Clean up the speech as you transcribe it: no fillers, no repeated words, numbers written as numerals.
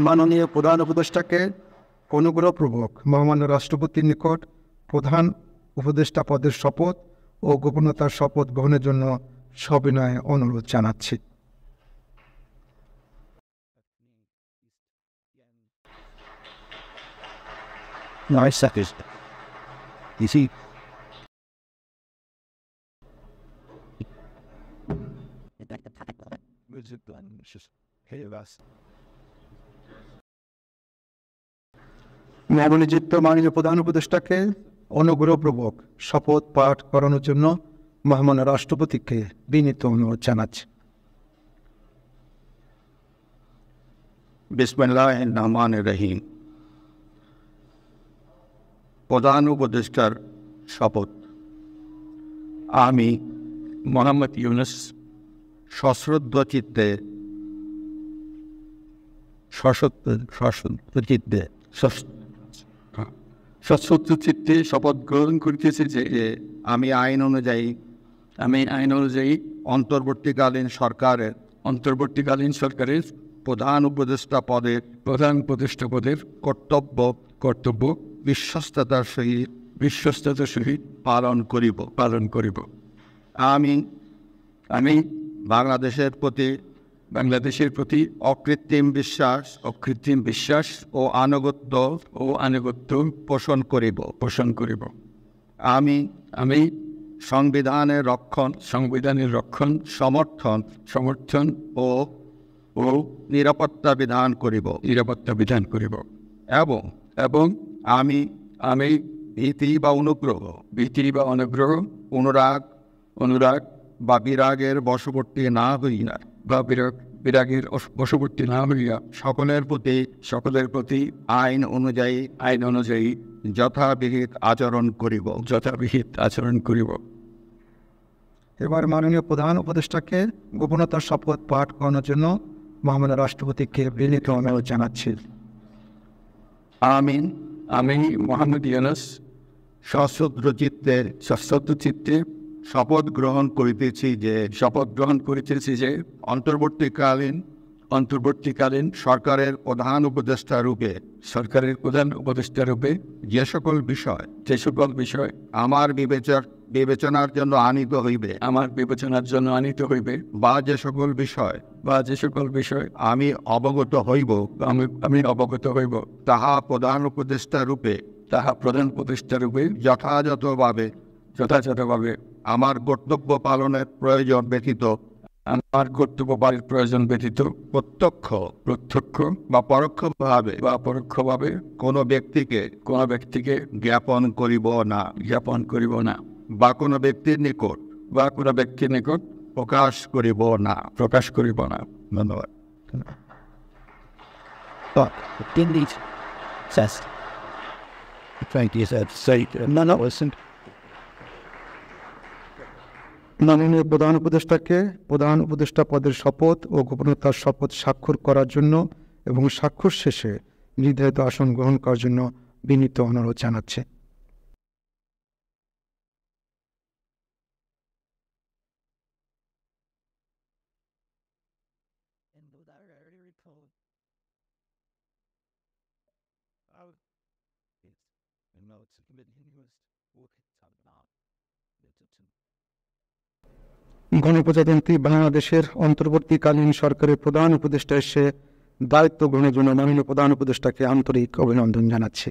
মাননীয় প্রধান উপদেষ্টাকে অনুগ্রহপূর্বক মহামান্য রাষ্ট্রপতির নিকট প্রধান উপদেষ্টা পদের শপথ ও গোপনীয়তার শপথ গ্রহণের জন্য সবিনয়ে অনুরোধ জানাচ্ছি। নবনিযুক্ত মাননীয় প্রধান উপদেষ্টাকে অনুগ্রহপূর্বক শপথ পাঠ করানোর জন্য মহামান্য রাষ্ট্রপতিকে বিনীত অনুরোধ জানাচ্ছি। বিসমিল্লাহির রহমানির রহিম। প্রধান উপদেষ্টার শপথ। আমি মোহাম্মদ ইউনুস সশ্রদ্ধ চিত্তে শপথ গ্রহণ করিতেছি যে আমি আইন অনুযায়ী অন্তর্বর্তীকালীন সরকারের প্রধান উপদেষ্টা পদের কর্তব্য বিশ্বস্ততার সহিত পালন করিব। আমি বাংলাদেশের প্রতি অকৃত্রিম বিশ্বাস ও আনুগত্য পোষণ করিব। আমি সংবিধানের রক্ষণ সমর্থন ও নিরাপত্তা বিধান করিব এবং আমি ভীতি বা অনুগ্রহ অনুরাগ বা বিরাগের বশবর্তী না হইয়া সকলের প্রতি আইন অনুযায়ী যথাবিহিত আচরণ করিব। এবার মাননীয় প্রধান উপদেষ্টাকে গোপনীয়তার শপথ পাঠ করানোর জন্য মহামান্য রাষ্ট্রপতিকে বিনীত অনুরোধ জানাচ্ছি। আমি মোহাম্মদ ইউনুস সশ্রদ্ধ চিত্তে শপথ গ্রহণ করিতেছি যে অন্তর্বর্তীকালীন সরকারের প্রধান উপদেষ্টা রূপে যে সকল বিষয় আমার বিবেচনার জন্য আনিত হইবে বা যে সকল বিষয় আমি অবগত হইব তাহা প্রধান উপদেষ্টা রূপে যথাযথভাবে আমার কর্তব্য পালনের প্রয়োজন ব্যতীত প্রত্যক্ষ বা পরোক্ষভাবে কোনো ব্যক্তিকে জ্ঞাপন করিব না বা কোনো ব্যক্তির নিকট প্রকাশ করিব না। ধন্যবাদ। মাননীয় প্রধান উপদেষ্টাকে প্রধান উপদেষ্টা পদের শপথ ও গোপনীয়তার শপথ স্বাক্ষর করার জন্য এবং স্বাক্ষর শেষে নির্ধারিত আসন গ্রহণ করার জন্য বিনীত অনুরোধ জানাচ্ছে। গণপ্রজাতন্ত্রী বাংলাদেশের অন্তর্বর্তীকালীন সরকারের প্রধান উপদেষ্টা এসে দায়িত্ব গ্রহণের জন্য মাননীয় প্রধান উপদেষ্টাকে আন্তরিক অভিনন্দন জানাচ্ছি।